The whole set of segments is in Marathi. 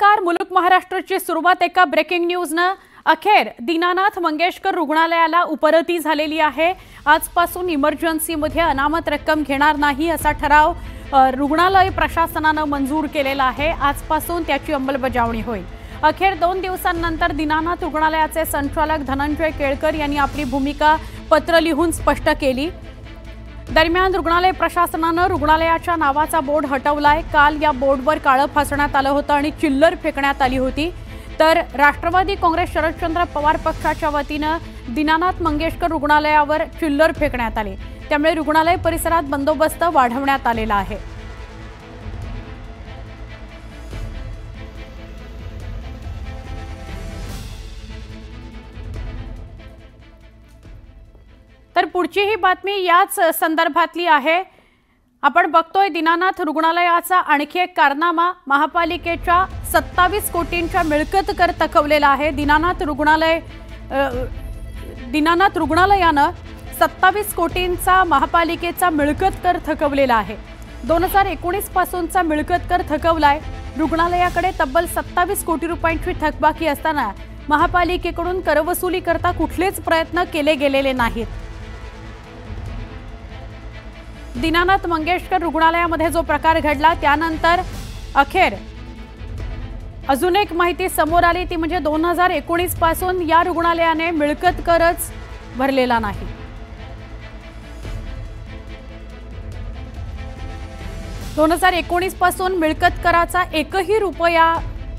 नमस्कार. मुलुक महाराष्ट्राची सुरुवात एका ब्रेकिंग न्यूजनं. अखेर दीनानाथ मंगेशकर रुग्णालयाला उपरती झालेली आहे. आजपासून इमर्जन्सीमध्ये अनामत रक्कम घेणार नाही असा ठराव रुग्णालय प्रशासनानं मंजूर केलेला आहे. आजपासून त्याची अंमलबजावणी होईल. अखेर 2 दिवसांनंतर दीनानाथ रुग्णालयाचे संचालक धनंजय केळकर यांनी आपली भूमिका पत्र लिहून स्पष्ट केली. दरम्यान रुग्णालय प्रशासनानं रुग्णालयाच्या नावाचा बोर्ड हटवलाय. काल या बोर्डवर काळं फासण्यात आलं होतं आणि चिल्लर फेकण्यात आली होती. तर राष्ट्रवादी काँग्रेस शरदचंद्र पवार पक्षाच्या वतीनं दीनानाथ मंगेशकर रुग्णालयावर चिल्लर फेकण्यात आले. त्यामुळे रुग्णालय परिसरात बंदोबस्त वाढवण्यात आलेला आहे. तर पुढची ही बातमी याच संदर्भातली आहे. आपण बघतोय दीनानाथ रुग्णालयाचा आणखी एक कारनामा. महापालिकेच्या 27 कोटींच्या मिळकत कर थकवलेला आहे. दीनानाथ रुग्णालयानं 27 कोटींचा महापालिकेचा मिळकत कर थकवलेला आहे. 2019 पासूनचा मिळकत कर थकवलाय. रुग्णालयाकडे तब्बल 27 कोटी रुपयांची थकबाकी असताना महापालिकेकडून करवसुली करता कुठलेच प्रयत्न केले गेलेले नाहीत. दीनानाथ मंगेशकर रुग्णालयामध्ये जो प्रकार घडला त्यानंतर अखेर अजून एक माहिती समोर आली. ती म्हणजे 2019 पासून या रुग्णालयाने मिळकत करच भरलेला नाही. पासून मिळकत कराचा एकही रुपया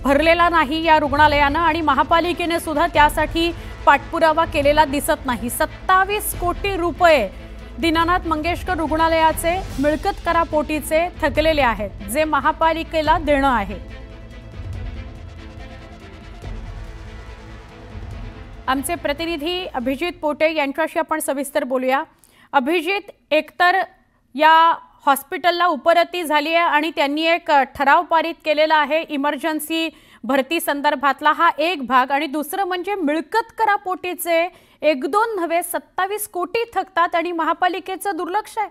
भरलेला नाही या रुग्णालयानं आणि महापालिकेने सुद्धा त्यासाठी पाठपुरावा केलेला दिसत नाही. 27 कोटी रुपये दीनानाथ मंगेशकर रुग्णालयाचे मिळकत करापोटीचे थकलेले आहेत, जे महापालिकेला देणं आहे. आमचे प्रतिनिधी अभिजित पोटे यांच्याशी आपण सविस्तर बोलूया. अभिजित, एकतर या हॉस्पिटलला उपरती झाली आहे आणि त्यांनी एक ठराव पारित केलेला आहे इमर्जन्सी भरती संदर्भातला, हा एक भाग. आणि दुसरं म्हणजे मिळकत करापोटीचे 1-2 नव्हे 27 कोटी थकतात आणि महापालिकेचं दुर्लक्ष आहे.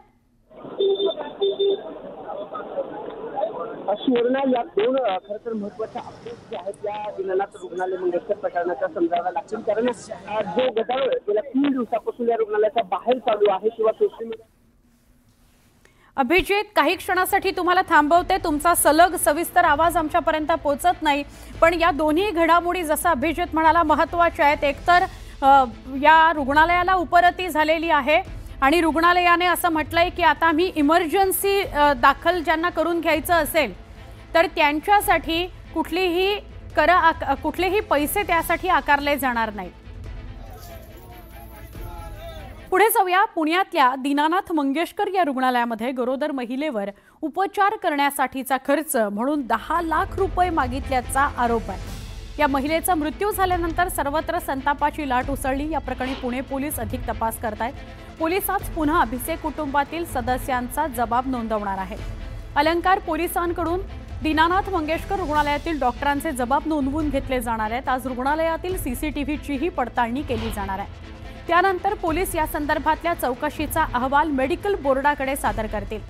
सुवर्णा, या 2 खरं तर महत्वाच्या अपडेट्स जे आहेत या दीनानाथ रुग्णालय मंगेशकर प्रकरणाच्या संदर्भात लागतील. कारण जो गदारोळ गेल्या 3 दिवसापासून या रुग्णालयाच्या बाहेर चालू आहे किंवा सोशल मीडिया. अभिजित, काही क्षणासाठी तुम्हाला थांबवते. तुमचा सलग सविस्तर आवाज आमच्यापर्यंत पोहोचत नाही. पण या दोन्ही घडामोडी जसं अभिजित म्हणाला महत्त्वाच्या आहेत. एकतर या रुग्णालयाला उपरती झालेली आहे आणि रुग्णालयाने असं म्हटलंय की आता आम्ही इमर्जन्सी दाखल ज्यांना करून घ्यायचं असेल तर त्यांच्यासाठी कुठलेही पैसे त्यासाठी आकारले जाणार नाहीत. पुढे जाऊया. पुण्यातल्या दीनानाथ मंगेशकर या रुग्णालयामध्ये गरोदर महिलेवर उपचार करण्यासाठीचा खर्च म्हणून 10 लाख रुपये मागितल्याचा आरोप आहे. या महिलेचा मृत्यू झाल्यानंतर सर्वत्र संतापाची लाट उसळली. या प्रकरणी पुणे पोलीस अधिक तपास करतायत. पोलीस आज पुन्हा भिसे कुटुंबातील सदस्यांचा जबाब नोंदवणार आहेत. अलंकार पोलिसांकडून दीनानाथ मंगेशकर रुग्णालयातील डॉक्टरांचे जबाब नोंदवून घेतले जाणार आहेत. आज रुग्णालयातील सीसीटीव्हीचीही पडताळणी केली जाणार आहे. त्यानंतर पोलीस या संदर्भातल्या चौकशीचा अहवाल मेडिकल बोर्डाकडे सादर करतील.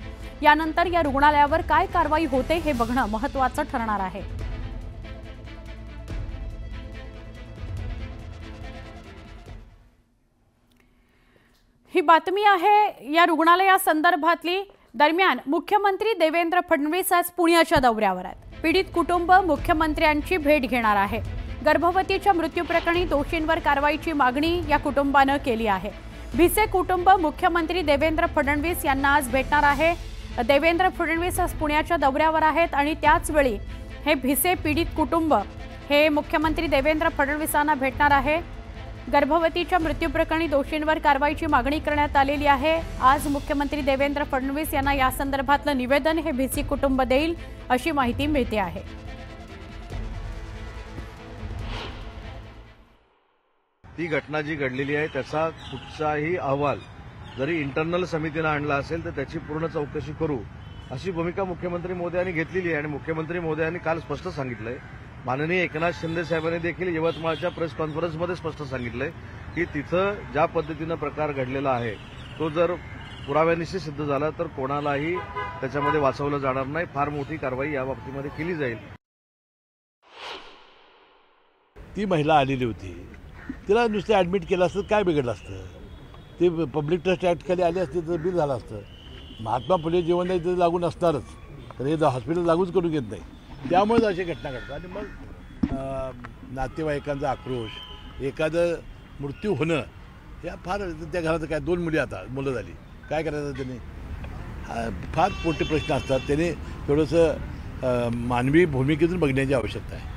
यानंतर या रुग्णालयावर काय कारवाई होते हे बघणं महत्त्वाचं ठरणार आहे. ही बातमी आहे या रुग्णालया संदर्भातली. दरम्यान मुख्यमंत्री देवेंद्र फडणवीस आज पुण्याच्या दौऱ्यावर आहेत. पीडित कुटुंब मुख्यमंत्र्यांची भेट घेणार आहे. गर्भवतीच्या मृत्यूप्रकरणी दोषींवर कारवाईची मागणी या कुटुंबानं केली आहे. भिसे कुटुंब मुख्यमंत्री देवेंद्र फडणवीस यांना आज भेटणार आहे. देवेंद्र फडणवीस आज पुण्याच्या दौऱ्यावर आहेत आणि त्याच वेळी हे भिसे पीडित कुटुंब हे मुख्यमंत्री देवेंद्र फडणवीसांना भेटणार आहे. गर्भवतीच्या मृत्यूप्रकरणी दोषींवर कारवाईची मागणी करण्यात आलेली आहे. आज मुख्यमंत्री देवेंद्र फडणवीस यांना या संदर्भातलं निवेदन हे भिसे कुटुंब देईल अशी माहिती मिळते आहे. ती घटना जी घडलेली आहे त्याचा कुठचाही अहवाल जरी इंटरनल समितीने आणला असेल तर त्याची पूर्ण चौकशी करू अशी भूमिका मुख्यमंत्री मोदयांनी घेतलेली आहे. आणि मुख्यमंत्री मोदयांनी काल स्पष्ट सांगितलंय, माननीय एकनाथ शिंदे साहेबांनी देखील यवतमाळच्या प्रेस कॉन्फरन्समध्ये स्पष्ट सांगितलंय की तिथं ज्या पद्धतीनं प्रकार घडलेला आहे तो जर पुराव्यानिशी सिद्ध झाला तर कोणालाही त्याच्यामध्ये वाचवलं जाणार नाही. फार मोठी कारवाई या बाबतीमध्ये केली जाईल. ती महिला आलेली होती, तिला नुसतं ॲडमिट केलं असतं काय बिघडलं असतं? ते पब्लिक ट्रस्ट ॲक्टखाली आले असते तर बिल झालं असतं. महात्मा फुले जीवनदायी तिथे लागू नसणारच, तर हे हॉस्पिटल लागूच करून घेत नाही. त्यामुळेच अशी घटना घडतात. आणि मग नातेवाईकांचा आक्रोश, एखादं मृत्यू होणं, या फार त्या घरात काय 2 मुली, आता मुलं झाली, काय करायचं त्यांनी? हा फार मोठे प्रश्न असतात. त्याने थोडंसं मानवी भूमिकेतून बघण्याची आवश्यकता आहे.